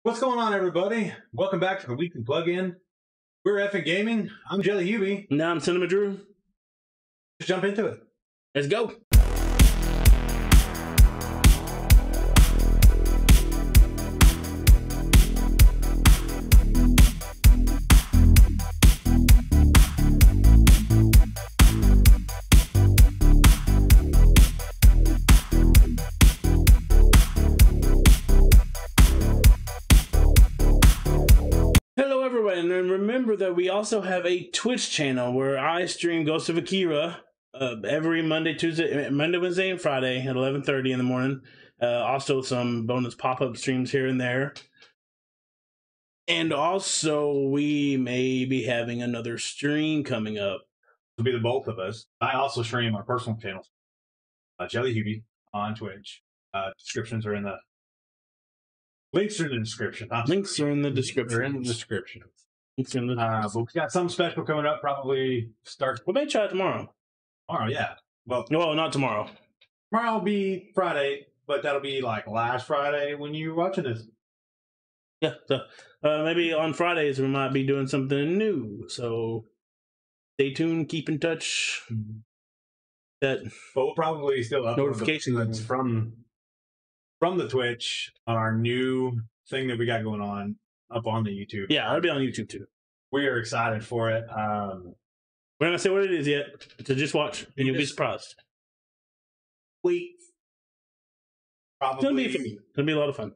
What's going on, everybody? Welcome back to the Weekly Plug-In. We're eFFn Gaming. I'm Jellyhewby. Now I'm Cinemadrue. Let's jump into it. Let's go. Hello everyone, and remember that we also have a Twitch channel where I stream Ghost of Akira every Monday, Wednesday, and Friday at 11:30 in the morning. Also some bonus pop-up streams here and there. And also we may be having another stream coming up. It'll be the both of us. I also stream our personal channels, Jellyhewby on Twitch. Descriptions are in the... Links are in the description. Links are in the description. They're in the description. Links are in the description. But we got something special coming up. Probably start... We may try it tomorrow. Tomorrow, yeah. Well, not tomorrow. Tomorrow will be Friday, but that'll be like last Friday when you're watching this. Yeah, so maybe on Fridays we might be doing something new. So stay tuned, keep in touch. But we'll probably still upload notifications from the Twitch on our new thing that we got going on up on the YouTube. Yeah, it'll be on YouTube too. We are excited for it. We're not gonna say what it is yet, so just watch and you'll be surprised. We probably It's gonna be fun. It's gonna be a lot of fun.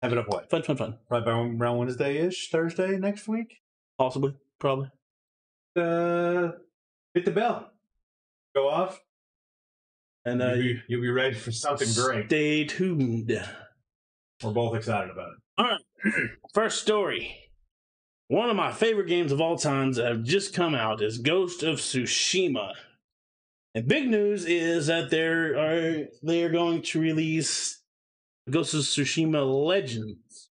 Have it up what? Fun. Probably around Wednesday-ish, Thursday next week. Possibly, probably. Hit the bell. Go off. And you'll be ready for something great. Stay tuned. We're both excited about it. All right. First story. One of my favorite games of all times that have just come out is Ghost of Tsushima. And big news is that they are going to release Ghost of Tsushima Legends.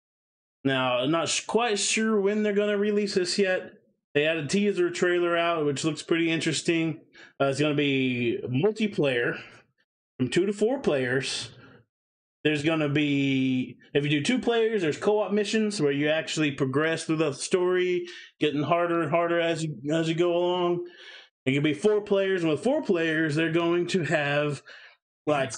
Now, I'm not quite sure when they're going to release this yet. They had a teaser trailer out, which looks pretty interesting. It's going to be multiplayer from 2 to 4 players. There's going to be, if you do 2 players, there's co-op missions where you actually progress through the story, getting harder and harder as you go along. It could be 4 players, and with 4 players, they're going to have like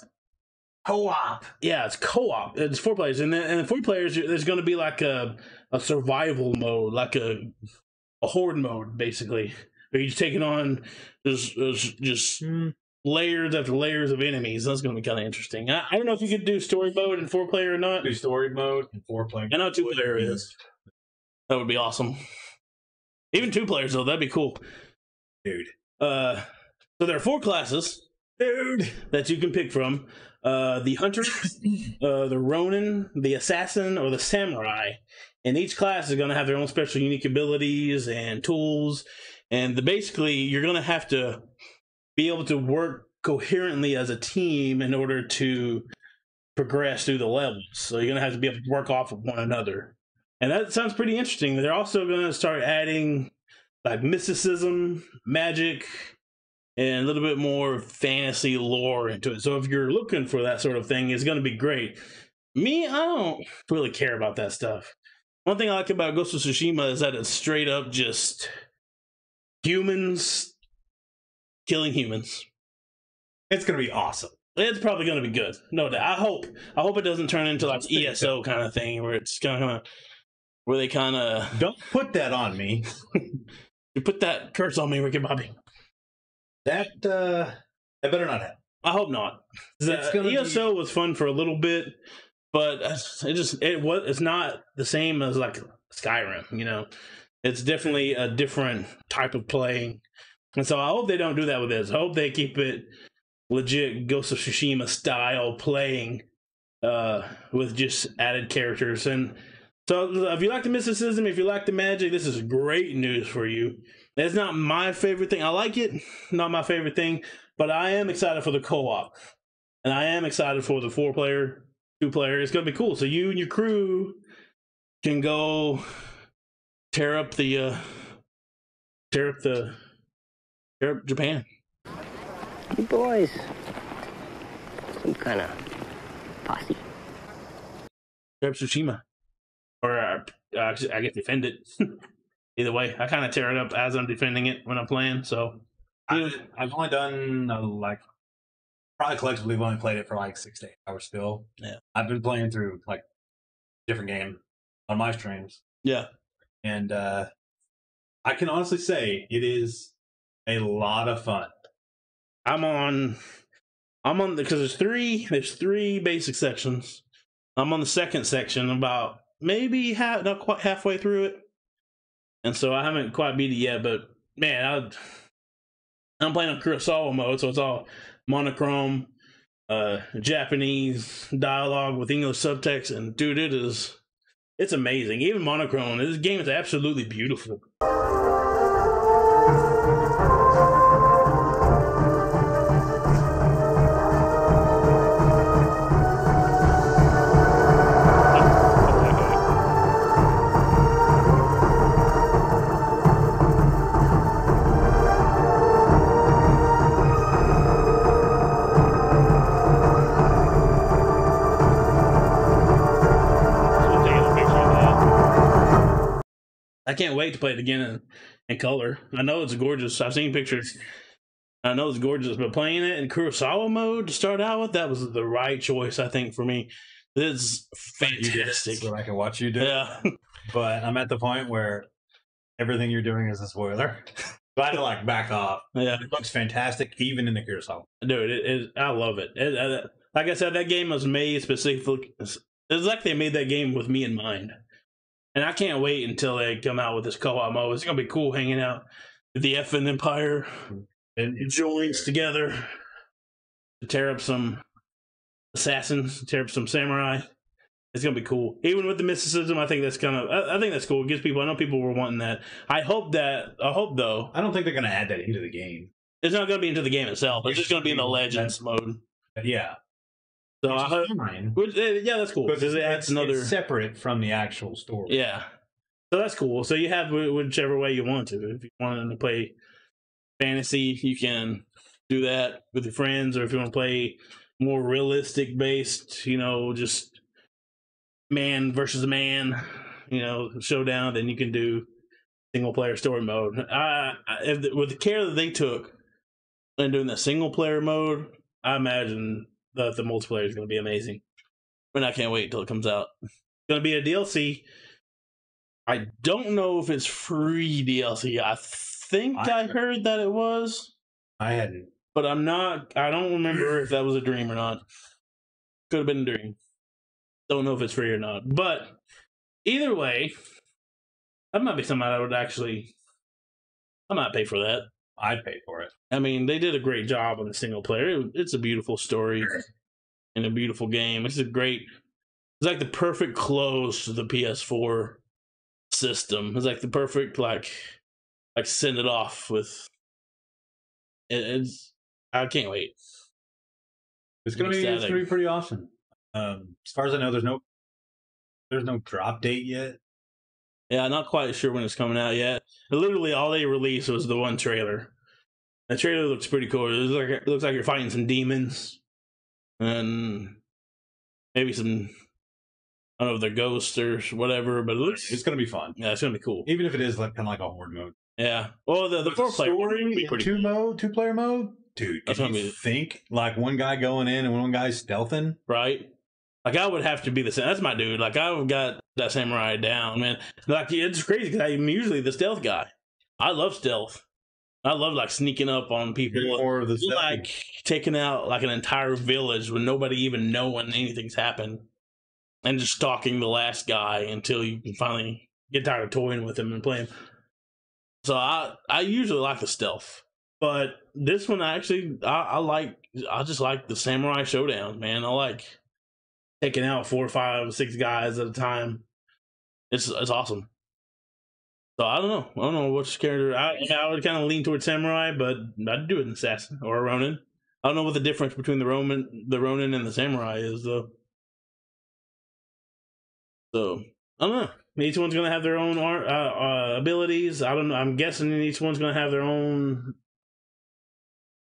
co-op. Yeah, it's co-op. It's 4 players, and then 4 players, there's going to be like a survival mode, like a horde mode, basically. Where you're taking on just layers after layers of enemies. That's going to be kind of interesting. I don't know if you could do story mode in 4 player or not. Do story mode in 4 player. I know 2 player is. That would be awesome. Even 2 players though, that'd be cool, dude. So there are 4 classes, dude, that you can pick from: the hunter, the ronin, the assassin, or the samurai. And each class is going to have their own special unique abilities and tools. And basically, you're going to have to be able to work coherently as a team in order to progress through the levels. So you're going to have to be able to work off of one another. And that sounds pretty interesting. They're also going to start adding like mysticism, magic, and a little bit more fantasy lore into it. So if you're looking for that sort of thing, it's going to be great. Me, I don't really care about that stuff. One thing I like about Ghost of Tsushima is that it's straight up just humans killing humans. It's gonna be awesome. It's probably gonna be good, no doubt. I hope it doesn't turn into like ESO kind of thing where it's where they kind of don't put that on me. You put that curse on me, Ricky Bobby. That better not happen. I hope not. ESO was fun for a little bit. But it's not the same as like Skyrim, you know. It's definitely a different type of playing. And so I hope they don't do that with this. I hope they keep it legit Ghost of Tsushima style playing with just added characters. And so if you like the mysticism, if you like the magic, this is great news for you. It's not my favorite thing. I like it, not my favorite thing, but I am excited for the co-op. And I am excited for the 4-player, 2-player. It's gonna be cool. So you and your crew can go tear up Japan. You boys, some kind of posse. Tear up Tsushima. or I get defend it. Either way, I kind of tear it up as I'm defending it when I'm playing. So I've only done like probably collectively, we've only played it for like 6 to 8 hours still. Yeah. I've been playing through like different game on my streams. Yeah. And I can honestly say it is a lot of fun. I'm on because there's three basic sections. I'm on the second section, about maybe not quite halfway through it, and so I haven't quite beat it yet. But man, I'm playing on Kurosawa mode, so it's all monochrome, Japanese dialogue with English subtext, and dude, it's amazing. Even monochrome, this game is absolutely beautiful. I can't wait to play it again in color. I know it's gorgeous. I've seen pictures. I know it's gorgeous, but playing it in Kurosawa mode to start out with, that was the right choice, I think, for me. It's fantastic. So I can watch you do Yeah. it. But I'm at the point where everything you're doing is a spoiler. So I had to like back off. Yeah. It looks fantastic, even in the Kurosawa. Dude, I love it. Like I said, that game was made specifically. It's like they made that game with me in mind. And I can't wait until they come out with this co-op mode. It's going to be cool hanging out with the eFFn Empire and joins together to tear up some assassins, tear up some samurai. It's going to be cool. Even with the mysticism, I think that's I think that's cool. It gives people, I know people were wanting that. I hope though. I don't think they're going to add that into the game. It's not going to be into the game itself. It's just going to be in the Legends mode. Yeah. So I hope, yeah, that's cool. Because it's separate from the actual story. Yeah. So that's cool. So you have whichever way you want to. If you want to play fantasy, you can do that with your friends. Or if you want to play more realistic based, just man versus man, showdown, then you can do single player story mode. With the care that they took in doing the single player mode, I imagine that the multiplayer is going to be amazing. And I can't wait until it comes out. It's going to be a DLC. I don't know if it's free DLC. I think I heard that it was. I hadn't. But I don't remember if that was a dream or not. Could have been a dream. Don't know if it's free or not. But either way, that might be something I might pay for that. I'd pay for it. I mean, they did a great job on the single player. It's a beautiful story and a beautiful game. It's like the perfect close to the PS4 system. It's like the perfect like send it off with. I can't wait. It's gonna be pretty awesome. As far as I know, there's no drop date yet. Yeah, not quite sure when it's coming out yet. Literally, all they released was the one trailer. The trailer looks pretty cool. It looks like you're fighting some demons, and maybe some, I don't know if they're ghosts or whatever. But it's gonna be fun. Yeah, it's gonna be cool. Even if it is like kind of like a horde mode. Yeah. Well, the 4-player would be pretty cool. 2-player mode, dude. If you think like one guy going in and one guy stealthing, right? Like, I would have to be the same. That's my dude. Like, I've got that samurai down, man. Like, it's crazy because I'm usually the stealth guy. I love stealth. I love, like, sneaking up on people. More of the like, taking out, like, an entire village with nobody even knowing anything's happened. And just stalking the last guy until you can finally get tired of toying with him and play him. So, I usually like the stealth. But this one, I just like the samurai showdown, man. I like taking out 4, 5, 6 guys at a time. It's awesome. So I don't know which character. I would kind of lean towards samurai, but I'd do an assassin or a ronin. I don't know what the difference between the ronin and the samurai is, though. So I don't know. Each one's gonna have their own abilities. I don't know. I'm guessing each one's gonna have their own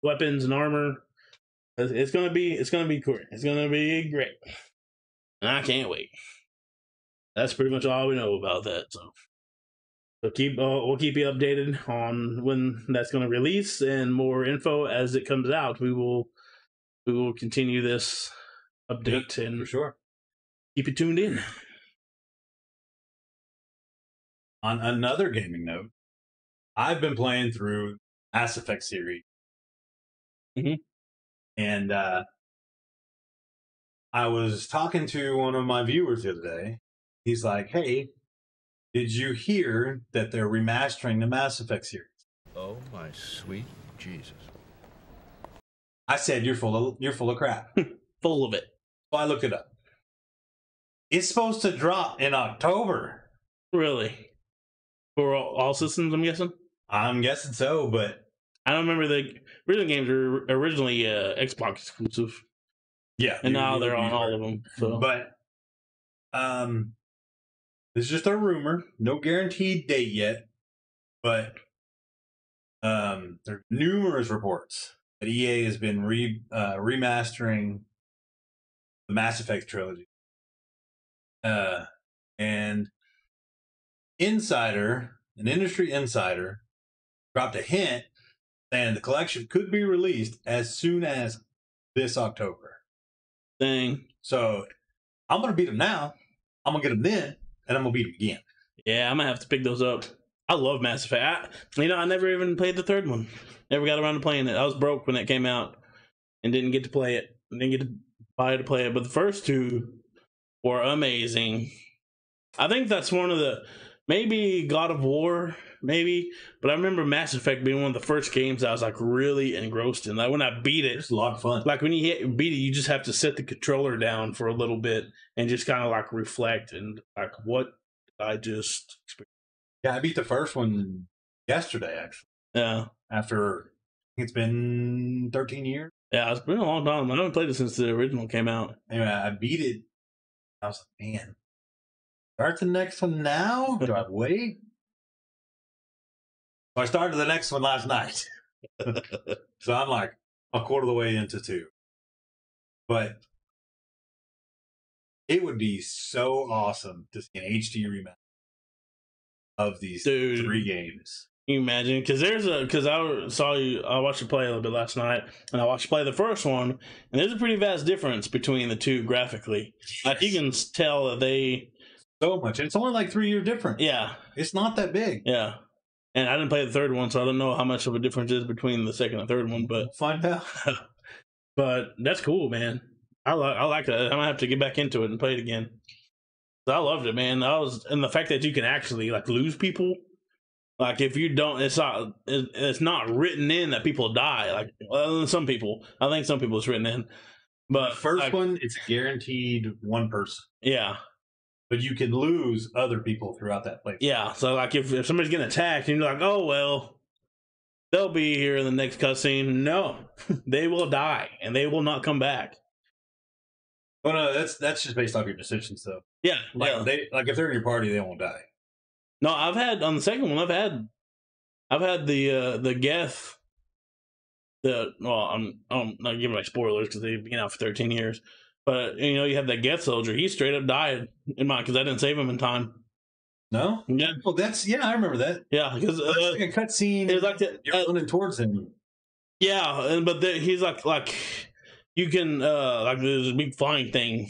weapons and armor. It's gonna be cool. It's gonna be great. And I can't wait. that's pretty much all we know about that. So we'll keep you updated on when that's going to release, and more info as it comes out. We will continue this update and for sure. Keep you tuned in. On another gaming note, I've been playing through Mass Effect series. And I was talking to one of my viewers the other day. He's like, hey, did you hear that they're remastering the Mass Effect series? Oh, my sweet Jesus. I said, you're full of crap. Full of it. So I looked it up. It's supposed to drop in October. Really? For all systems, I'm guessing? I'm guessing so, but I don't remember the original games were originally Xbox exclusive. Yeah. And now they're on all of them. So. But this is just a rumor. No guaranteed date yet. But there are numerous reports that EA has been remastering the Mass Effect trilogy. And an industry insider, dropped a hint saying the collection could be released as soon as this October. Dang. So I'm going to beat them now. I'm going to get them then, and I'm going to beat them again. Yeah, I'm going to have to pick those up. I love Mass Effect. I never even played the third one. Never got around to playing it. I was broke when it came out and didn't get to play it. Didn't get to buy it to play it. But the first two were amazing. I think that's one of the... Maybe God of War, maybe. But I remember Mass Effect being one of the first games I was like really engrossed in. Like when I beat it, it's a lot of fun. Like when you beat it, you just have to set the controller down for a little bit and just kind of like reflect and like, what did I just experience? Yeah, I beat the first one yesterday, actually. Yeah. After, I think it's been 13 years. Yeah, it's been a long time. I haven't played it since the original came out. Anyway, I beat it. I was like, man. Start the next one now? Do I wait? So I started the next one last night. So I'm like a quarter of the way into 2. But it would be so awesome to see an HD remaster of these 3 games. Can you imagine? Because I watched you play a little bit last night, and I watched you play the first one, and there's a pretty vast difference between the two graphically. Yes. Like you can tell that they... So much. It's only like 3 year difference. Yeah. It's not that big. Yeah. And I didn't play the third one, so I don't know how much of a difference is between the second and third one, but... We'll find out. But that's cool, man. I like that. I'm going to have to get back into it and play it again. I loved it, man. And the fact that you can actually like lose people. Like if you don't, it's not written in that people die. Like some people. I think some people it's written in. But the first one, it's guaranteed one person. Yeah. But you can lose other people throughout that place. Yeah, so like if somebody's getting attacked and you're like, oh, well, they'll be here in the next cutscene. No, they will die and they will not come back. Well, no, that's just based off your decisions, though. Yeah. If they're in your party, they won't die. No, I've had, on the second one, I've had the Geth. I'm not giving my spoilers because they've been out for 13 years. But, you have that Geth soldier. He straight up died in mine because I didn't save him in time. No? Yeah. Well, I remember that. Yeah. Because it's like a cutscene. It was like you're running towards him. Yeah, but he's like you can, like there's a big flying thing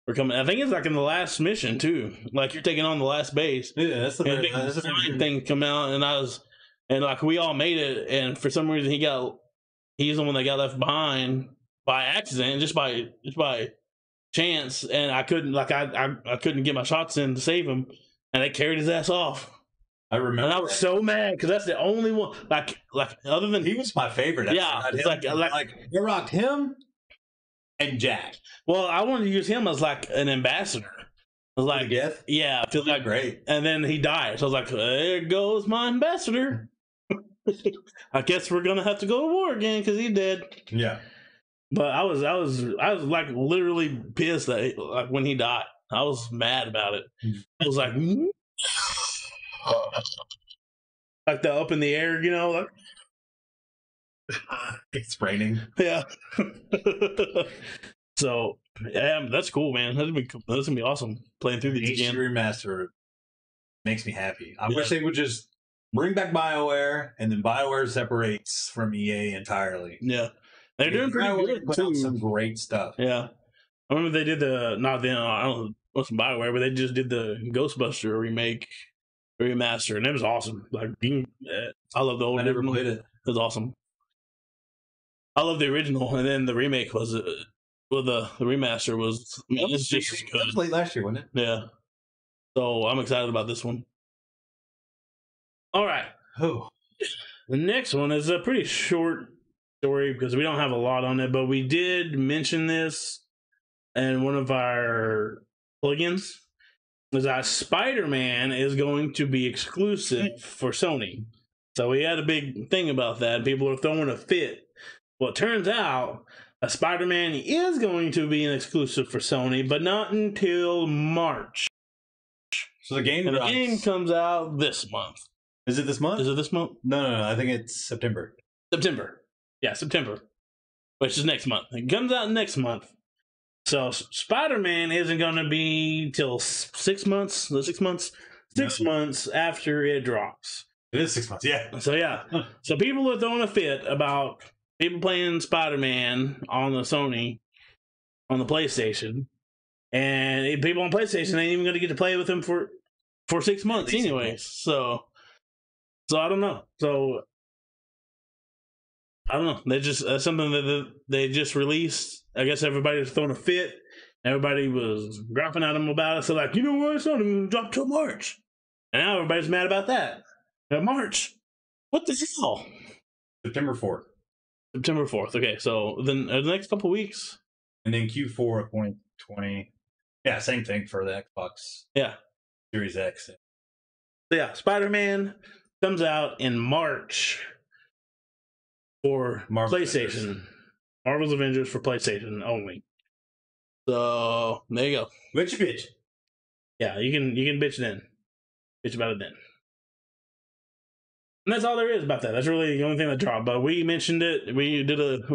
for coming. I think it's like in the last mission, too. Like you're taking on the last base. Yeah, that's the flying thing come out, and like we all made it, and for some reason he's the one that got left behind by accident, just by chance, and I couldn't I couldn't get my shots in to save him, and they carried his ass off. I remember, and I was so mad because that's the only one. Like other than he was my favorite. Yeah, it's like you rocked him and Jack. Well, I wanted to use him as like an ambassador. I was like, yeah, I feel like great. And then he died, so I was like, there goes my ambassador. I guess we're gonna have to go to war again because he's dead. Yeah. But I was like literally pissed that like when he died. I was mad about it. I was like, like the up in the air, like it's raining. Yeah. So yeah, that's cool, man. That's gonna be awesome playing through these again. Remaster makes me happy. I wish they would just bring back BioWare, and then BioWare separates from EA entirely. Yeah, they're doing pretty good. Put out some great stuff. Yeah, I remember they did I don't know what's BioWare, but they just did the Ghostbuster remaster, and it was awesome. Like, I love the old. I never played it. It was awesome. I love the original, and then the remake was. The remaster was. I mean, it's just as good. That was late last year, wasn't it? Yeah. So I'm excited about this one. All right. Oh. The next one is a pretty short story because we don't have a lot on it, but we did mention this in one of our plugins. Is that SpiderMan is going to be exclusive for Sony. So we had a big thing about that. People are throwing a fit. Well, it turns out SpiderMan is going to be an exclusive for Sony, but not until March. So the game comes out this month. Is it this month? Is it this month? No. I think it's September. September. Yeah, September. Which is next month. It comes out next month. So Spider-Man isn't going to be till 6 months. 6 months? 6 months after it drops. It is 6 months, yeah. So yeah. So people are throwing a fit about people playing Spider-Man on the Sony, on the PlayStation. And people on PlayStation ain't even going to get to play with them for 6 months anyways. So I don't know. I don't know. They just something that they just released. I guess everybody was throwing a fit. Everybody was griping at them about it. So like, you know what? It's not even dropped till March. And now everybody's mad about that. March. What the hell? September 4th. September 4th. Okay, so then the next couple weeks. And then Q4 of 2020. Yeah, same thing for the Xbox. Yeah. Series X. So yeah, Spider-Man comes out in March for PlayStation. Avengers. Marvel's Avengers for PlayStation only. So there you go. Bitch. Yeah, you can bitch then. Bitch about it then. And that's all there is about that. That's really the only thing that dropped. But we mentioned it. We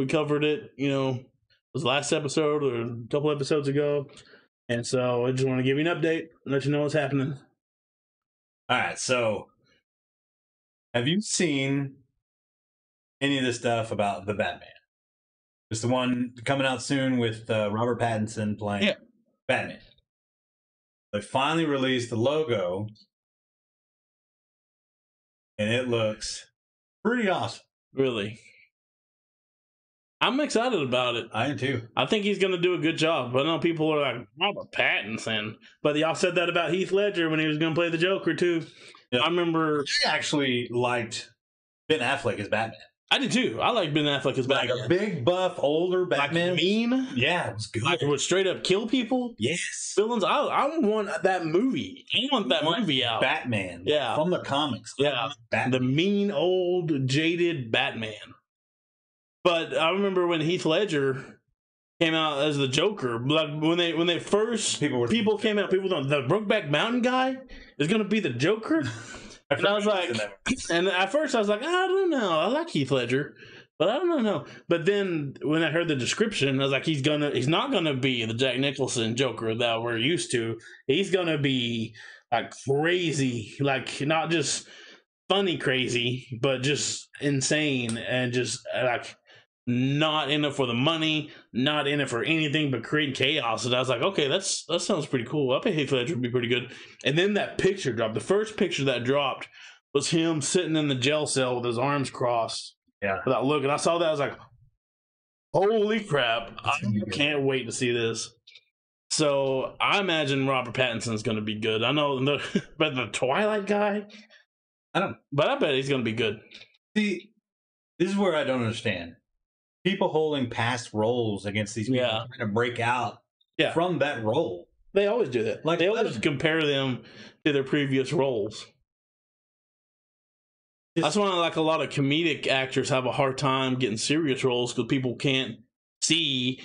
covered it. You know, it was last episode or a couple episodes ago. And so I just want to give you an update and let you know what's happening. All right. So, have you seen any of this stuff about the Batman? It's the one coming out soon with Robert Pattinson playing Batman. They finally released the logo, and it looks pretty awesome. Really? I'm excited about it. I am too. I think he's going to do a good job. But I know people are like, Robert Pattinson. But y'all said that about Heath Ledger when he was going to play the Joker too. Yeah. I remember. I actually liked Ben Affleck as Batman. I did too. I like Ben Affleck as Batman. Like a big, buff, older Batman. Like mean. Yeah, it was good. Like would straight up kill people. Yes. Villains. I want that movie. I want that movie out. Batman. Yeah. From the comics. Yeah. The mean, old, jaded Batman. But I remember when Heath Ledger came out as the Joker, like when they first people came out, people thought the Brokeback Mountain guy is going to be the Joker. And I was like, and at first I was like, I don't know. I like Heath Ledger, but I don't know. But then when I heard the description, I was like, he's not gonna be the Jack Nicholson Joker that we're used to. He's gonna be like crazy, like not just funny crazy, but just insane and just like not in it for the money, not in it for anything but creating chaos. And I was like, okay, that sounds pretty cool. I bet Heath Ledger would be pretty good. And then that picture dropped. The first picture that dropped was him sitting in the jail cell with his arms crossed. Yeah. Without looking. I saw that. I was like, holy crap. I can't wait to see this. So I imagine Robert Pattinson's going to be good. I know, but the Twilight guy, but I bet he's going to be good. See, this is where I don't understand. People holding past roles against these people trying to break out from that role. They always do that. Like they always compare them to their previous roles. That's why like a lot of comedic actors have a hard time getting serious roles because people can't see.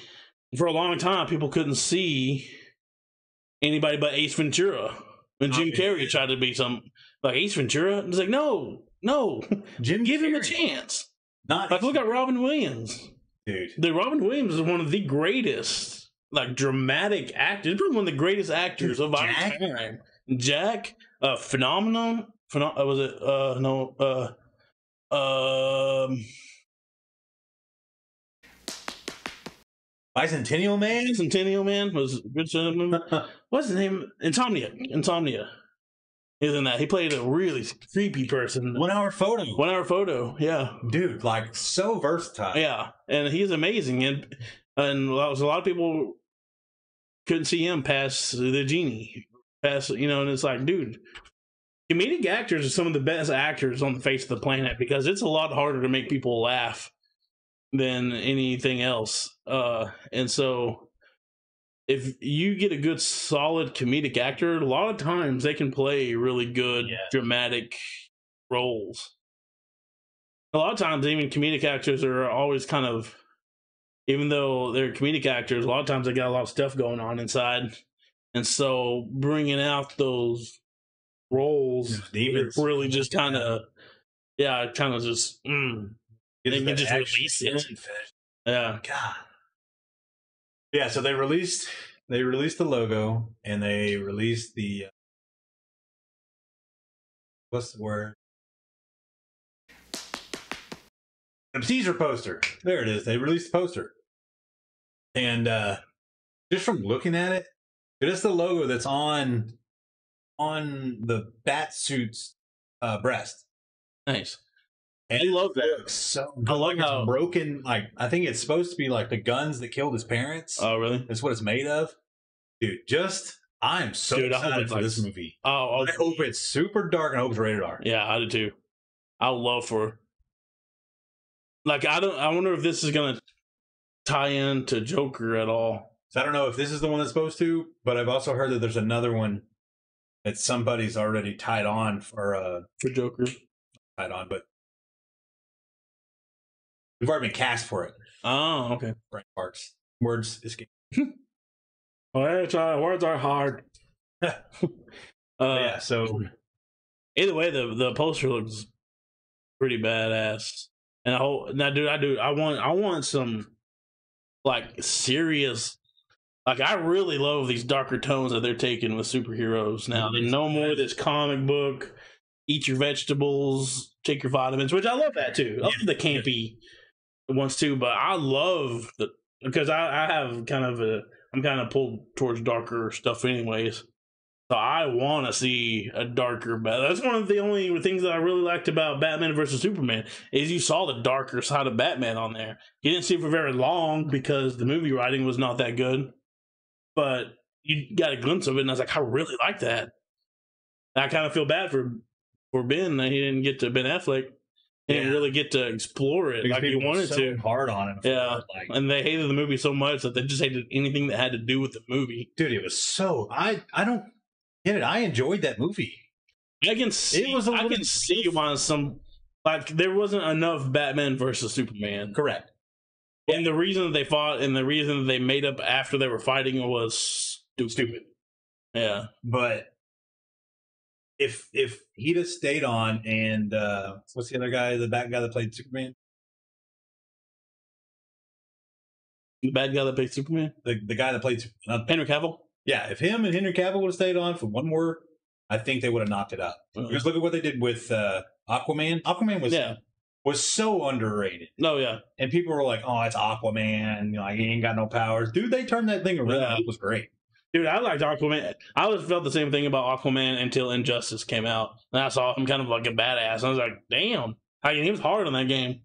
For a long time, people couldn't see anybody but Ace Ventura. When Jim Carrey tried to be some like Ace Ventura, it's like no, Jim, give him a chance. Not like look at Robin Williams, dude. The Robin Williams is one of the greatest like dramatic actor. He's probably one of the greatest actors of our time. Jack, Phenomenon. Was it? No. Bicentennial Man. Centennial Man was a good movie. What's his name? Insomnia. He's in that. He played a really creepy person. 1 Hour Photo. 1 Hour Photo. Yeah, dude, like so versatile. Yeah, and he's amazing. And a lot of people couldn't see him past the genie, and it's like, dude, comedic actors are some of the best actors on the face of the planet because it's a lot harder to make people laugh than anything else. And so if you get a good solid comedic actor, a lot of times they can play really good dramatic roles. A lot of times even comedic actors are always kind of, even though they're comedic actors, a lot of times they got a lot of stuff going on inside. And so bringing out those roles really just kind of just they can just release it. Yeah. God. Yeah, so they released the logo and they released the what's the word? The teaser poster. There it is. They released the poster. And just from looking at it, it's the logo that's on the bat suit's breast. Nice. And I love that. So I love how it's broken. Like, I think it's supposed to be like the guns that killed his parents. Oh, really? That's what it's made of. Dude, I'm so excited for this movie. I hope it's super dark and I hope it's rated R. Yeah, I do too. I would love for, like, I wonder if this is gonna tie into Joker at all. So I don't know if this is the one that's supposed to, but I've also heard that there's another one that somebody's already tied on for Joker. Tied on, but we've already been cast for it. Oh, okay. Right parts. Words escape. Words are hard. Yeah, so either way, the poster looks pretty badass. And I want some like serious, like, I really love these darker tones that they're taking with superheroes now. They no more this comic book, eat your vegetables, take your vitamins, which I love that too. I love the campy ones too, but I love because I'm kind of pulled towards darker stuff anyways. So I want to see a darker Batman. That's one of the only things that I really liked about Batman versus Superman is you saw the darker side of Batman on there. You didn't see it for very long because the movie writing was not that good, but you got a glimpse of it, and I was like, I really like that. And I kind of feel bad for Ben that he didn't get to Ben Affleck. He didn't really get to explore it like he wanted to. Hard on him. Yeah, and they hated the movie so much that they just hated anything that had to do with the movie. Dude, it was so I don't get it. I enjoyed that movie. I can see why some, like, there wasn't enough Batman versus Superman. Correct. And the reason that they fought and the reason that they made up after they were fighting was stupid. Yeah, but if he'd have stayed on, and what's the other guy, the bad guy that played Superman? The bad guy that played Superman? The guy that played Henry Cavill? Yeah, if him and Henry Cavill would have stayed on for one more, I think they would have knocked it out. Because look at what they did with Aquaman. Aquaman was so underrated. Oh, yeah. And people were like, oh, it's Aquaman. Like, he ain't got no powers. Dude, they turned that thing around. Yeah. It was great. Dude, I liked Aquaman. I always felt the same thing about Aquaman until Injustice came out. And I saw him kind of like a badass. And I was like, damn. He was hard on that game.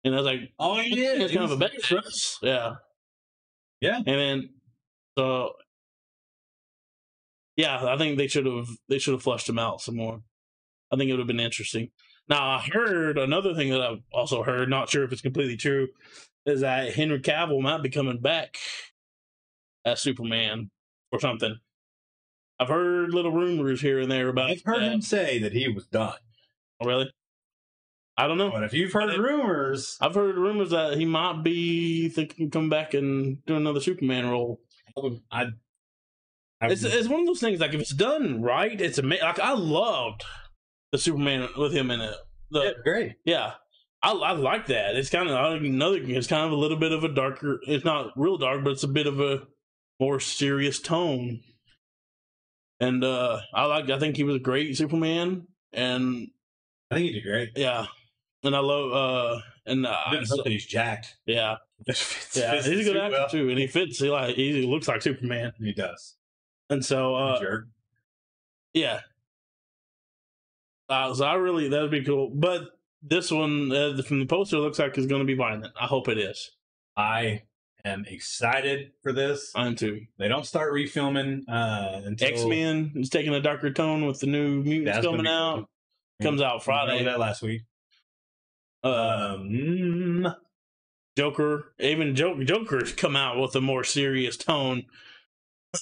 And I was like, oh, he did. He's kind of a badass. Yeah. Yeah. And then, so, yeah, I think they should have flushed him out some more. I think it would have been interesting. Now, I heard another thing that I've also heard, not sure if it's completely true, is that Henry Cavill might be coming back as Superman or something. I've heard little rumors here and there about. I've heard him say that he was done. Oh, really? I don't know. But if you've heard rumors, I've heard rumors that he might be thinking come back and do another Superman role. It's one of those things. Like, if it's done right, it's amazing. Like, I loved the Superman with him in it. Great. Yeah, I like that. It's kind of a little bit of a darker. It's not real dark, but it's a bit of a more serious tone. And I think he was a great Superman, and I think he did great. yeah, and I love I didn't hope that he's jacked. Yeah, he's a good actor too, and he fits. He looks like Superman. He does. And so jerk. Yeah. So I really, that would be cool. But this one from the poster looks like it's going to be violent. I hope it is. I am excited for this. I am too. They don't start refilming until X-Men is taking a darker tone with the new mutants coming out. Cool. Comes out Friday. That last week. Joker, even Joker's come out with a more serious tone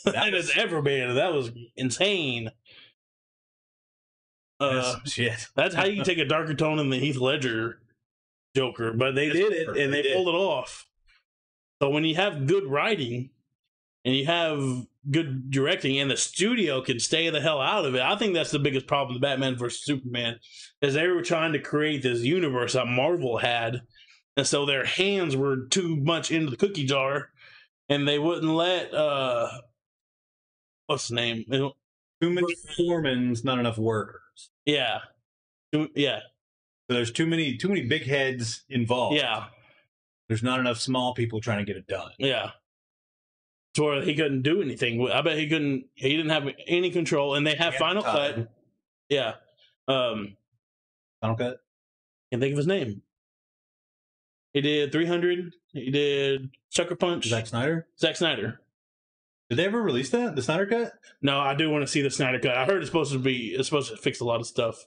than it's ever been. That was insane. Shit. That's how you take a darker tone in the Heath Ledger Joker, but they did it and they pulled it off. So when you have good writing and you have good directing and the studio can stay the hell out of it, I think that's the biggest problem with Batman vs. Superman, is they were trying to create this universe that Marvel had, and so their hands were too much into the cookie jar, and they wouldn't let what's the name? Too many foremans, not enough workers. Yeah. Yeah. So there's too many big heads involved. Yeah. There's not enough small people trying to get it done. Yeah. So where he couldn't do anything. I bet he didn't have any control, and they have Final Cut. Yeah. Final Cut? Can't think of his name. He did 300. He did Sucker Punch. Zack Snyder? Zack Snyder. Did they ever release that? The Snyder Cut? No, I do want to see the Snyder Cut. I heard it's supposed to fix a lot of stuff.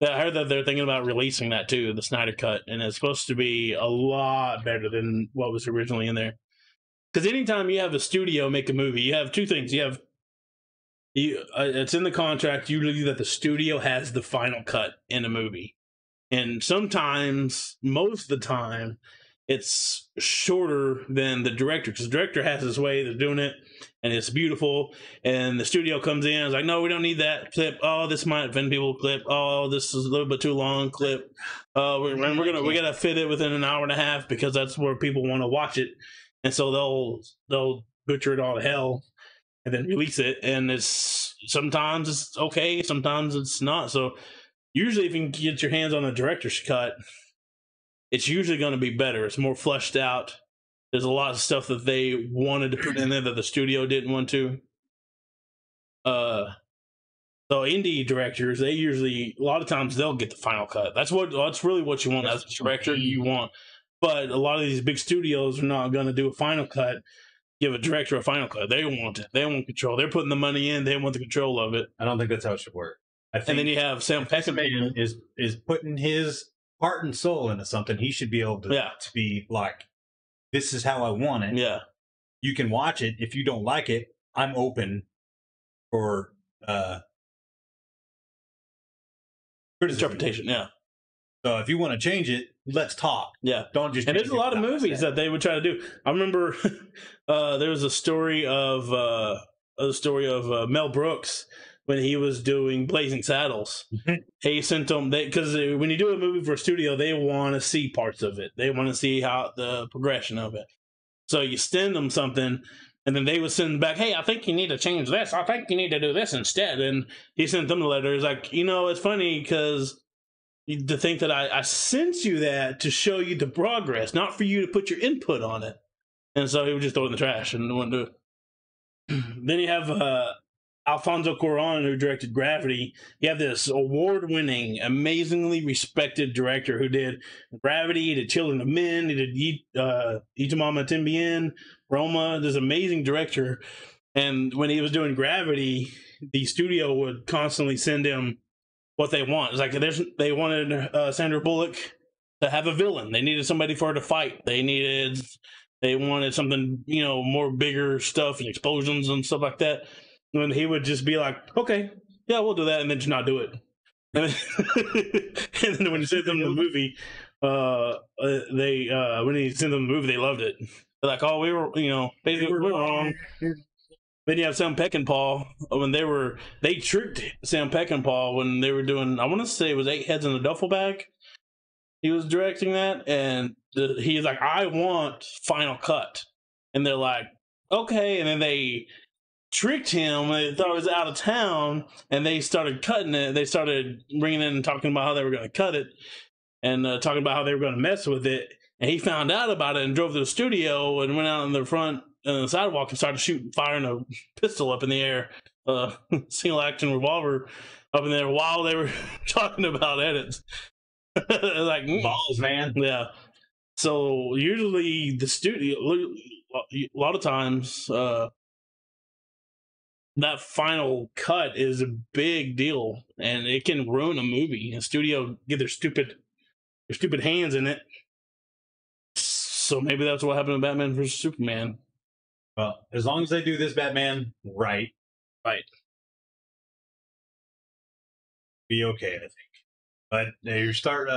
I heard that they're thinking about releasing that too, the Snyder Cut, and it's supposed to be a lot better than what was originally in there. Because anytime you have a studio make a movie, you have two things. It's in the contract usually that the studio has the final cut in a movie, and sometimes, most of the time, it's shorter than the director, because the director has his way of doing it, and it's beautiful, and the studio comes in and is like, no, we don't need that clip. Oh, this might offend people. Clip. Oh, this is a little bit too long. Clip. We gotta fit it within an hour and a half because that's where people want to watch it, and so they'll butcher it all to hell and then release it, and sometimes it's okay, sometimes it's not. So usually if you can get your hands on a director's cut, it's usually going to be better. It's more fleshed out. There's a lot of stuff that they wanted to put in there that the studio didn't want to. So indie directors, they usually, a lot of times they'll get the final cut. That's really what you want as a director. You want, but a lot of these big studios are not going to do a final cut. Give a director a final cut. They want it. They want control. They're putting the money in. They want the control of it. I don't think that's how it should work. And then you have Sam Peckinpah is putting his heart and soul into something. He should be able to be like, this is how I want it. Yeah. You can watch it. If you don't like it, I'm open for interpretation. Yeah. So if you want to change it, let's talk. Yeah. Don't just. And there's a lot of movies that they would try to do. I remember there was a story of Mel Brooks when he was doing Blazing Saddles. He sent them, because when you do a movie for a studio, they want to see parts of it. They want to see how the progression of it. So you send them something, and then they would send back, hey, I think you need to change this. I think you need to do this instead. And he sent them the letter. It's like, it's funny because to think that I sent you that to show you the progress, not for you to put your input on it. And so he would just throw it in the trash and wouldn't do it. Then you have Alfonso Cuarón, who directed Gravity. You have this award-winning, amazingly respected director who did Gravity, he did Children of Men, he did Itamama Timbien, Roma. This amazing director. And when he was doing Gravity, the studio would constantly send him what they want. It's like they wanted Sandra Bullock to have a villain. They needed somebody for her to fight. They wanted something, more bigger stuff and explosions and stuff like that. And he would just be like, okay, yeah, we'll do that, and then just not do it. And then when he sent them the movie, when he sent them the movie, they loved it. They're like, oh, we were wrong. Then you have Sam Peckinpah when they tricked Sam Peckinpah when they were doing, I want to say it was 8 Heads in a Duffel Bag. He was directing that, and he's like, I want final cut. And they're like, okay, and then they tricked him. They thought he was out of town, and they started cutting it. They started bringing in and talking about how they were going to cut it, and talking about how they were going to mess with it. And he found out about it and drove to the studio and went out on the front the sidewalk and started firing a pistol up in the air, single action revolver up in there while they were talking about edits. Like balls, man. Yeah. So usually the studio, a lot of times, that final cut is a big deal, and it can ruin a movie. And studio get their stupid hands in it. So maybe that's what happened to Batman vs Superman. Well, as long as they do this Batman right, be okay, I think. But they restart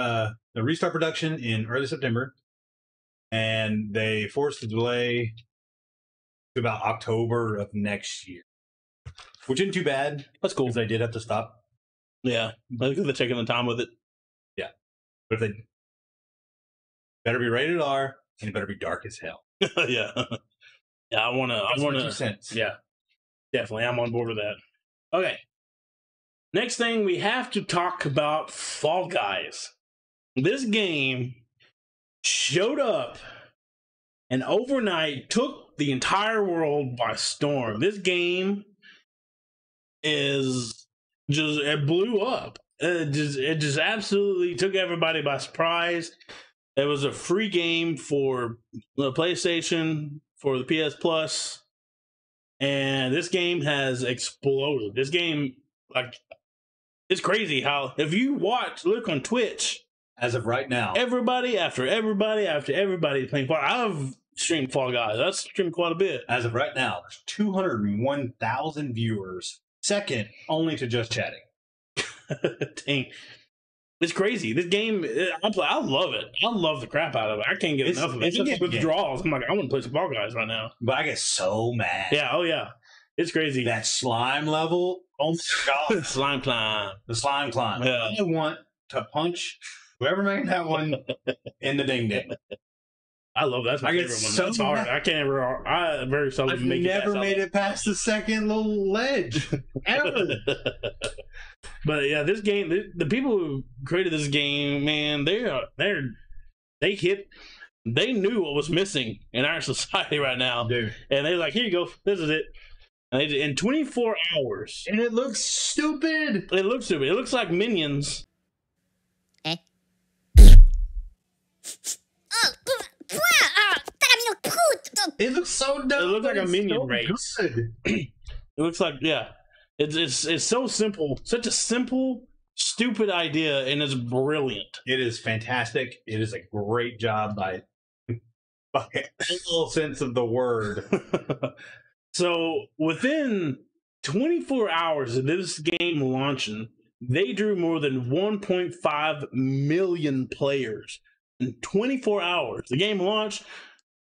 production in early September, and they forced the delay to about October of next year, which isn't too bad. That's cool. Because they did have to stop. Yeah, I think they're taking the time with it. Yeah, but if they better be rated R, and it better be dark as hell. Yeah, yeah. I want to. 2 cents. Yeah, definitely. I'm on board with that. Okay. Next thing, we have to talk about Fall Guys. This game showed up and overnight took the entire world by storm. This game it blew up. It just absolutely took everybody by surprise. It was a free game for the PlayStation, for the PS Plus, and this game has exploded. This game, it's crazy how, if you look on Twitch, as of right now, everybody after everybody playing Fall. I've streamed Fall Guys. I've streamed quite a bit. As of right now, there's 201,000 viewers, second only to Just Chatting. Dang. It's crazy. This game, I love it. I love the crap out of it. I can't get enough of it. It's withdrawals. I'm like, I want to play some Fall Guys right now. But I get so mad. Yeah, oh yeah. It's crazy. That slime level. Oh my God. Slime climb. The slime climb. Yeah. I want to punch whoever made that one in the ding ding. I love that. That's my favorite one. That's hard. I can't ever. I very seldom make it. I've never made it past the second little ledge ever. But yeah, this game, the people who created this game, man, they knew what was missing in our society right now, dude. And they're like, here you go, this is it. And they did in 24 hours. And it looks stupid. It looks stupid. It looks like Minions. Eh? It looks so dumb. It looks like a Minion race. It looks like, yeah. It's so simple. Such a simple, stupid idea, and it's brilliant. It is fantastic. It is a great job by all sense of the word. So within 24 hours of this game launching, they drew more than 1.5 million players in 24 hours. The game launched,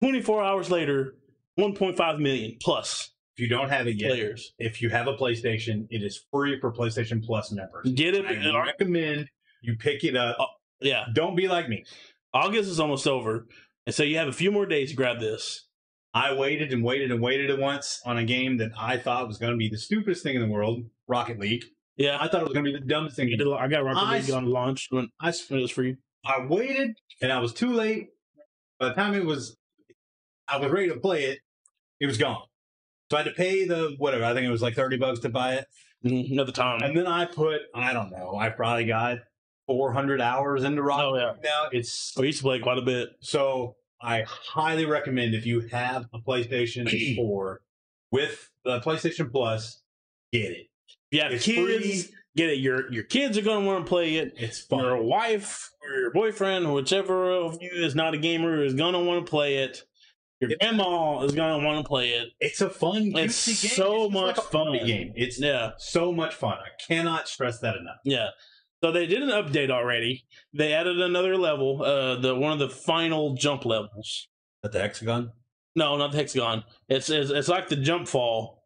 24 hours later, 1.5 million plus. If you don't have it yet, players. If you have a PlayStation, it is free for PlayStation Plus members. Get it. I recommend you pick it up. Yeah. Don't be like me. August is almost over, and so you have a few more days to grab this. I waited and waited and waited once on a game that I thought was going to be the stupidest thing in the world, Rocket League. Yeah. I thought it was going to be the dumbest thing. I got Rocket League on launch when it was free. I waited, and I was too late. By the time I was ready to play it, it was gone. So I had to pay I think it was like $30 to buy it. At the time. And then I probably got 400 hours into Rocket League now. I used to play quite a bit. So I highly recommend, if you have a PlayStation 4 with the PlayStation Plus, get it. If you have kids, get it. Your kids are going to want to play it. It's fun. Your wife or your boyfriend, or whichever of you is not a gamer, is going to want to play it. Your grandma is going to want to play it. It's a fun, it's game. So much fun. Game. It's so much fun. I cannot stress that enough. Yeah. So they did an update already. They added another level, one of the final jump levels. At the hexagon? No, not the hexagon. It's like the jump fall,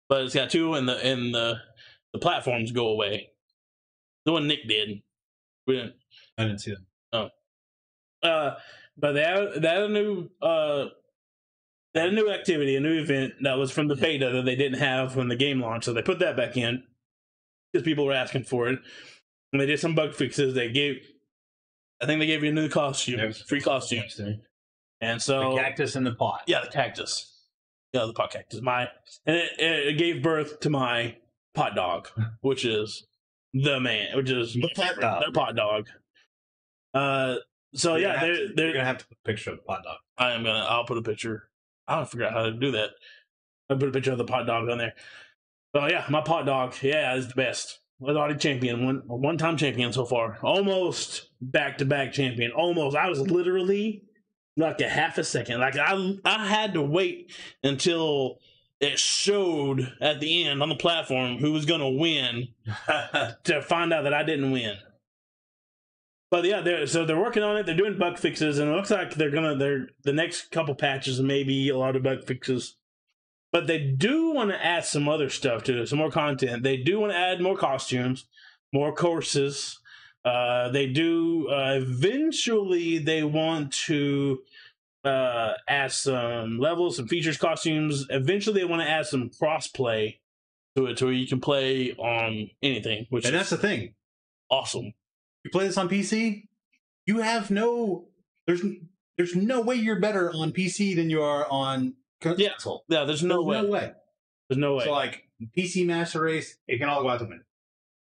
but it's got two, and the platforms go away. The one Nick did. I didn't see them. Oh. But they added a new They had a new activity, a new event that was from the beta that they didn't have when the game launched, so they put that back in because people were asking for it. And they did some bug fixes. I think they gave you a new costume, free costume. And so the cactus in the pot. Yeah, the cactus. Yeah, the pot cactus. And it gave birth to my pot dog, which is the man, which is their pot dog. So yeah, they're gonna have to put a picture of the pot dog. I'll put a picture. I don't forget how to do that. I put a picture of the pot dog on there. So yeah, my pot dog, is the best. Was already champion, one-time champion so far. Almost back-to-back champion. Almost. I was literally like a half a second. Like I had to wait until it showed at the end on the platform who was gonna win to find out that I didn't win. But yeah, they're working on it. They're doing bug fixes, and it looks like the next couple patches maybe a lot of bug fixes. But they do want to add some other stuff to it, some more content. They do want to add more costumes, more courses. They do eventually they want to add some levels, some features, costumes. Eventually they want to add some crossplay to it, to where you can play on anything. And that's the thing. Awesome. You play this on PC, you have there's no way you're better on PC than you are on console. Yeah, there's no way. There's no way. So like PC Master Race, it can all go out the window.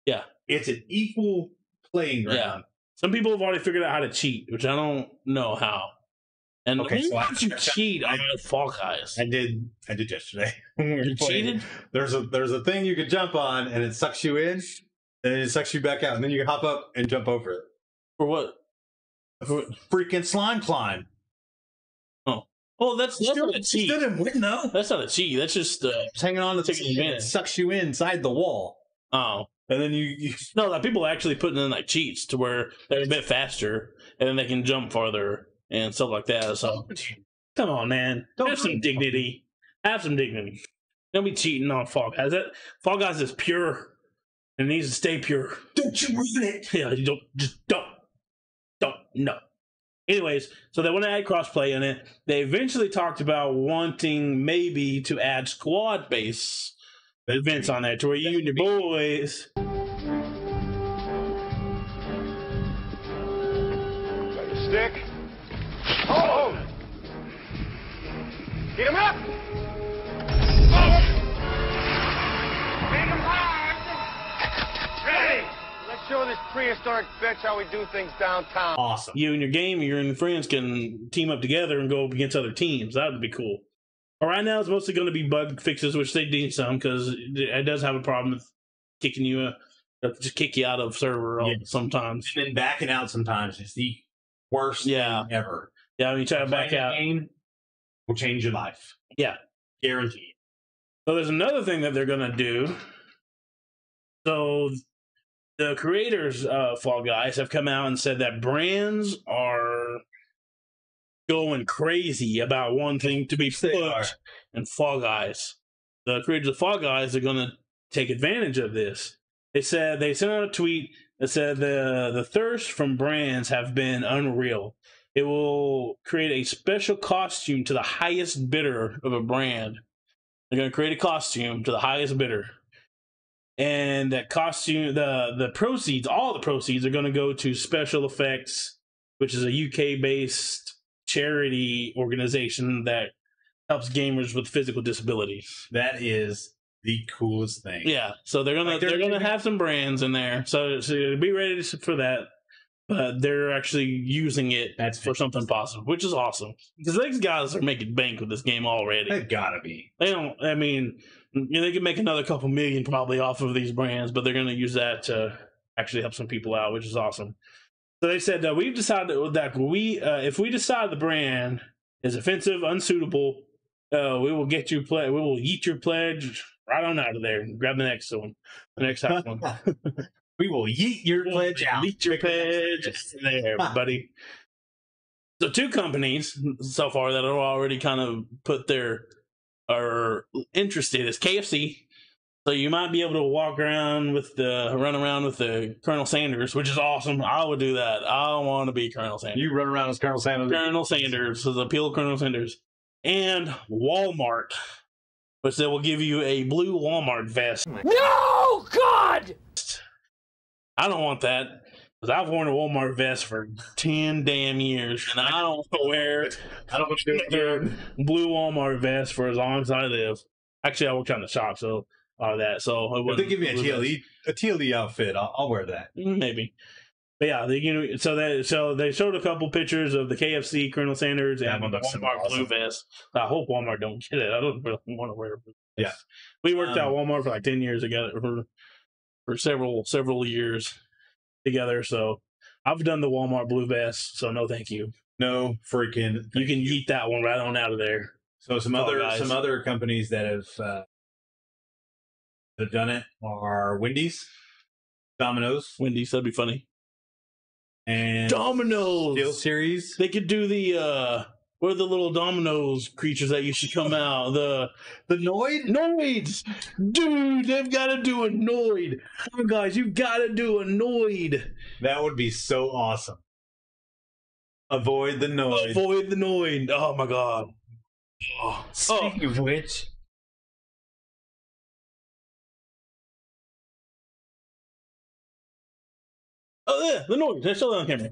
Yeah. It's an equal playing ground. Yeah. Some people have already figured out how to cheat, which I don't know how. And okay, so you cheat on Fall Guys. I did yesterday. You cheated? There's a thing you can jump on and it sucks you in. And it sucks you back out, and then you can hop up and jump over it. For what? Freaking slime climb. Oh, well, that's not a cheat. Still didn't win though. That's not a cheat. That's just hanging on to the thing. It sucks you inside the wall. Oh, and then you no, like people are actually putting in like cheats to where they're a bit faster, and then they can jump farther and stuff like that. So, come on, man, have some dignity. Have some dignity. Don't be cheating on Fall Guys. Fall Guys is pure. It needs to stay pure. Don't you ruin it. Yeah, you don't. No. Anyways, so they want to add crossplay in it. They eventually talked about wanting maybe to add squad-based events on there to where you and your boys. Got your stick? Oh! Get him up! Oh! Bring him hard! Ready! Let's show this prehistoric bitch how we do things downtown. Awesome. You and your friends can team up together and go up against other teams. That would be cool. But right now, it's mostly going to be bug fixes, which they need some because it does have a problem with kicking you, just kick you out of server sometimes. And then backing out sometimes is the worst thing ever. Yeah, when you try to back out, game will change your life. Yeah, guaranteed. So there's another thing that they're going to do. So the creators of Fall Guys have come out and said that brands are going crazy about wanting to be put in Fall Guys. The creators of Fall Guys are going to take advantage of this. They sent out a tweet that said the thirst from brands have been unreal. It will create a special costume to the highest bidder of a brand. They're going to create a costume to the highest bidder. And that costume, the proceeds, all the proceeds are going to go to Special Effects, which is a UK-based charity organization that helps gamers with physical disabilities. That is the coolest thing. Yeah, so they're gonna have some brands in there. So be ready for that. But they're actually using it for something positive, which is awesome. Because these guys are making bank with this game already. They've got to be. They don't. I mean, they can make another couple million probably off of these brands, but they're going to use that to actually help some people out, which is awesome. So they said we've decided that if we decide the brand is offensive, unsuitable, we will get you we will eat your pledge right on out of there and grab the next one, the next one. We will yeet your pledge out. Yeet your pledge there, buddy. So 2 companies so far that are already kind of are interested is KFC. So you might be able to run around with the Colonel Sanders, which is awesome. I would do that. I want to be Colonel Sanders. You run around as Colonel Sanders. Colonel Sanders. So the appeal of Colonel Sanders. and Walmart, which they will give you a blue Walmart vest. No, God! I don't want that. Because I've worn a Walmart vest for 10 damn years, and I don't wear another blue Walmart vest for as long as I live. Actually, I work on the shop, so all of that. So if they give me a TLE outfit, I'll wear that. Maybe. But yeah, so they showed a couple pictures of the KFC Colonel Sanders and the Walmart blue vest. I hope Walmart don't get it. I don't really want to wear it. Yeah, we worked at Walmart for like 10 years together for several years together. So I've done the Walmart blue vest. So no, thank you. No freaking. You can yeet that one right on out of there. So some other companies that have done it are Wendy's, Domino's. Wendy's, that'd be funny. And Domino's Steel Series. They could do the what are the little Domino's creatures that used to come out? The Noids, dude. They've got to do a Noid. Come on, guys, you've got to do a Noid. That would be so awesome. Avoid the Noid. Avoid the Noid. Oh my god. Speaking of which. Oh yeah, the Noid. Let's show that on camera.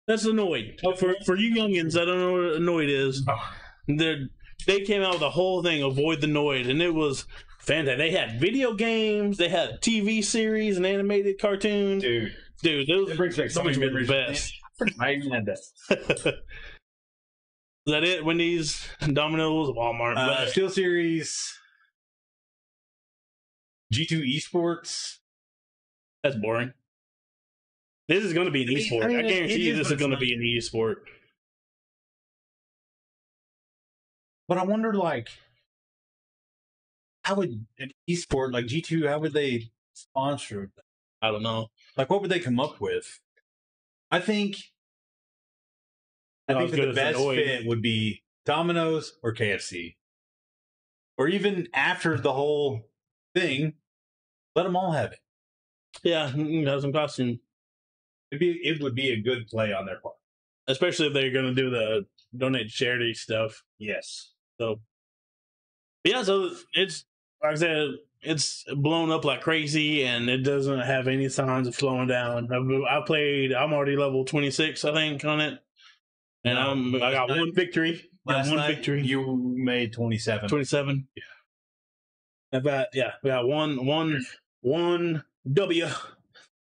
That's the Noid. For you youngins that don't know what a Noid is, they came out with a whole thing, Avoid the Noid, and it was fantastic. They had video games, they had TV series and animated cartoons. Dude, those brings back so many memories. Best. I even had that. Is that it? Wendy's, Domino's, Walmart. Steel Series, G2 Esports. That's boring. This is going to be an esport. I guarantee you this is going to be an esport. But I wonder, like, how would an esport like G2, how would they sponsor that? I don't know. Like, what would they come up with? I think that the best fit would be Domino's or KFC. Or even after the whole thing, let them all have it. Yeah, you have some costume. It would be a good play on their part. Especially if they're going to do the donate to charity stuff. Yes. So, yeah, so it's, like I said, it's blown up like crazy, and it doesn't have any signs of slowing down. I'm already level 26, I think, on it. And I got one victory. Last night, you made 27. 27. Yeah. We got one W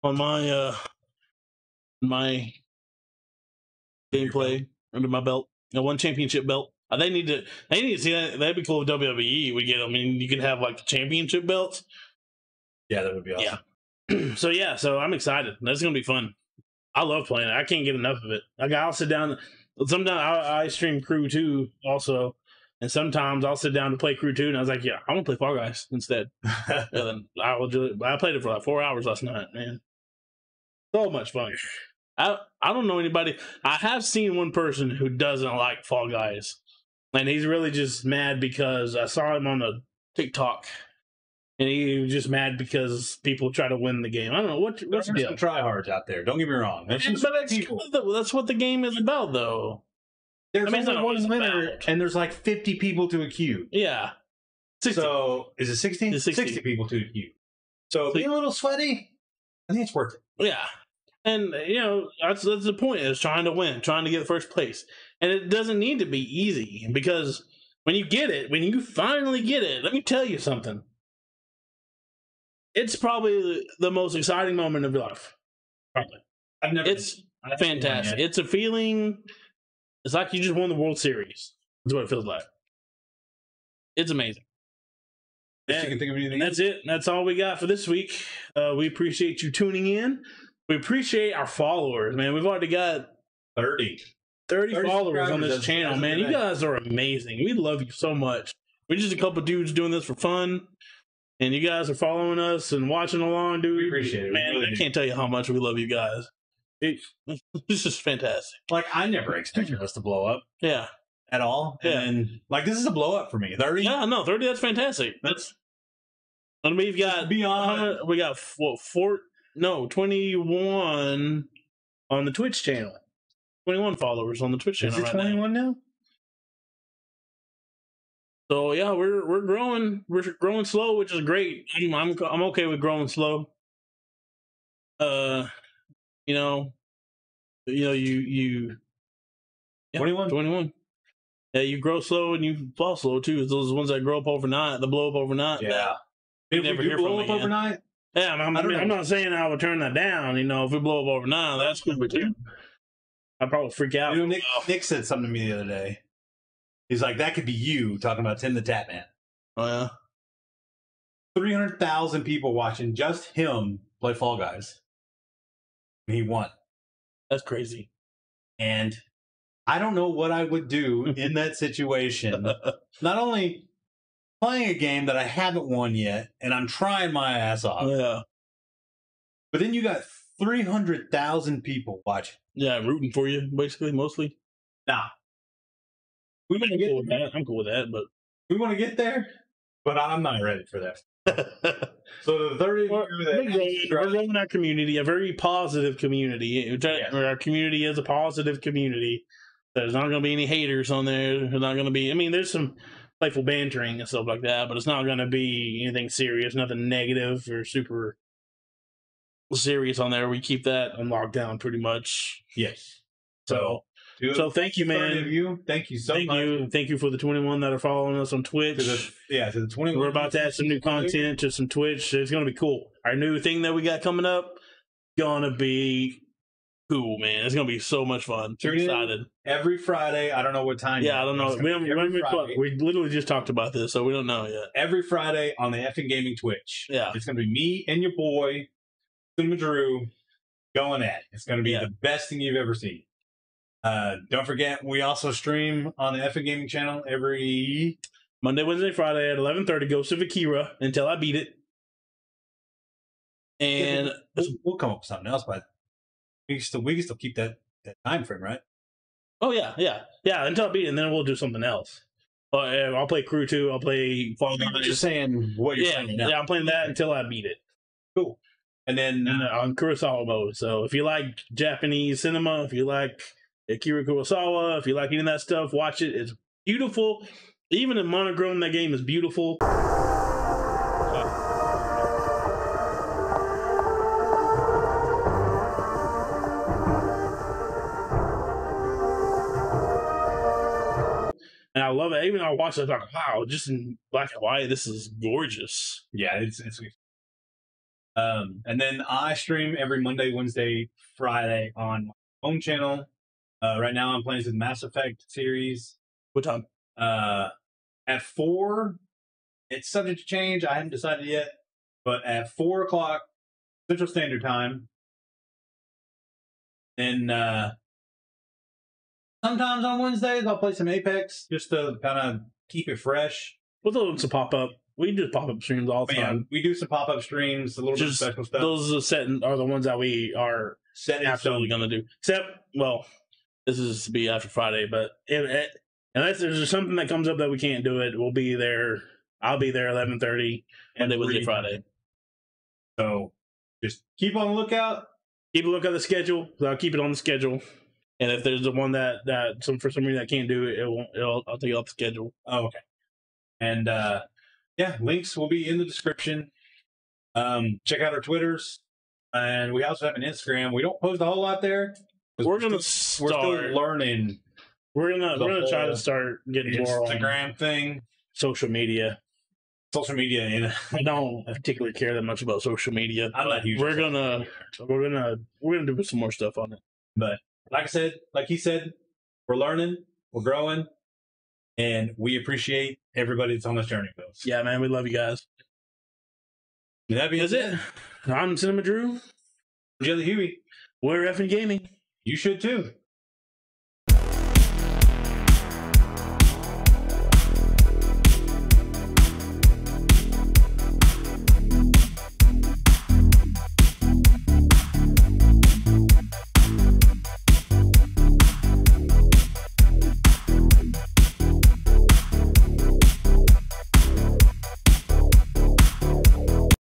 on my gameplay under my belt. One championship belt. They need to see that. That'd be cool if WWE would get them. I mean, you could have like the championship belts. Yeah, that would be awesome. Yeah. So I'm excited. That's gonna be fun. I love playing it. I can't get enough of it. Like, I'll sit down. Sometimes I stream Crew 2 also, and sometimes I'll sit down to play Crew 2, and I was like, yeah, I want to play Fall Guys instead. And then I played it for like 4 hours last night, man. So much fun. I don't know anybody. I have seen one person who doesn't like Fall Guys, and he's really just mad because I saw him on a TikTok, and he was just mad because people try to win the game. I don't know what's the deal. Some tryhards out there. Don't get me wrong. That's what the game is about, though. There's only one winner, and there's like 50 people to a queue. Yeah. 60. So is it 60? It's 60 people to a queue. So being a little sweaty, I think it's worth it. Yeah. And, that's the point, is trying to win, trying to get first place. And it doesn't need to be easy, because when you finally get it, let me tell you something. It's probably the most exciting moment of your life. Probably. It's fantastic. It's a feeling, it's like you just won the World Series. That's what it feels like. It's amazing. That's it. That's all we got for this week. We appreciate you tuning in. We appreciate our followers, man. We've already got 30 followers on this channel, man. You guys are amazing. We love you so much. We're just a couple dudes doing this for fun, and you guys are following us and watching along, dude. We appreciate it, man. I can't tell you how much we love you guys. It's just fantastic. Like, I never expected us to blow up. Yeah. At all. And like, this is a blow up for me. 30. Yeah, no, 30. That's fantastic. I mean, we've got beyond. We got 21 on the Twitch channel. 21 followers on the Twitch channel. Is it 21 now? So yeah, we're growing. We're growing slow, which is great. I'm okay with growing slow. You know, you 21. Yeah, you grow slow and you fall slow too. Those ones that grow up overnight, that blow up overnight. Yeah. You If never we do hear blow from up again. overnight, Yeah, I'm not saying I would turn that down. If we blow up overnight, that's cool too. I'd probably freak out. Nick said something to me the other day. He's like, that could be you talking about Tim the Tap Man. Oh yeah. 300,000 people watching just him play Fall Guys. And he won. That's crazy. And I don't know what I would do in that situation. Not only playing a game that I haven't won yet, and I'm trying my ass off. Yeah. But then you got 300,000 people watching. Yeah, rooting for you, basically, mostly. Nah. We want to get with that. I'm cool with that, but we want to get there, but I'm not ready for that. So the 30 we're growing our community, a very positive community. Our community is a positive community. There's not going to be any haters on there. There's not going to be. I mean, there's some playful bantering and stuff like that, but it's not going to be anything serious, nothing negative or super serious on there. We keep that on lockdown pretty much. Yes. So thank you, man. Thank you so much. Thank you for the 21 that are following us on Twitch. To the 21. We're about to add some new content to some Twitch. It's going to be cool. Our new thing that we got coming up, gonna be cool, man. It's going to be so much fun. I'm excited. Every Friday. I don't know what time. Yeah, I don't know. We literally just talked about this, so we don't know yet. Every Friday on the eFFn Gaming Twitch. Yeah. It's going to be me and your boy, Cinemadrue, going at it. It's going to be the best thing you've ever seen. Don't forget, we also stream on the eFFn Gaming channel every Monday, Wednesday, Friday at 11:30. Ghost of Akira until I beat it. And we'll come up with something else, but we can still keep that time frame, right? Oh yeah. Until I beat it, and then we'll do something else. I'll play Crew 2. I'll play Fall Guys. I'm just saying what you're saying now. Yeah, I'm playing that until I beat it. Cool. And then on Kurosawa mode. So if you like Japanese cinema, if you like Akira Kurosawa, if you like any of that stuff, watch it. It's beautiful. Even in monochrome, that game is beautiful. And I love it. Even though I watch it, I'm like, wow, just in black and white, this is gorgeous. Yeah, it's and then I stream every Monday, Wednesday, Friday on my own channel. Right now I'm playing through the Mass Effect series. What time? At 4. It's subject to change. I haven't decided yet. But at 4 o'clock Central Standard Time. And sometimes on Wednesdays I'll play some Apex just to kind of keep it fresh. We'll do some pop-up. We do pop-up streams all the time. Yeah, we do some pop-up streams, a little bit of special stuff. Those are the ones that we are absolutely going to do. Except, well, this is to be after Friday, but unless there's something that comes up that we can't do it, we'll be there. I'll be there 11:30 Monday, Wednesday, Friday. So just keep on the lookout. Keep a look at the schedule. I'll keep it on the schedule. And if there's the one that for some reason I can't do it, I'll take it off the schedule. Oh, okay. And yeah, links will be in the description. Check out our Twitters, and we also have an Instagram. We don't post a whole lot there. We're still learning. We're gonna try to start getting more Instagram thing, social media. I don't particularly care that much about social media. I'm not huge. We're gonna do some more stuff on it. But like he said, we're learning, we're growing, and we appreciate everybody that's on this journey with us. Yeah, man, we love you guys. That's it. I'm Cinemadrue. Jellyhewby. We're eFFn Gaming. You should too.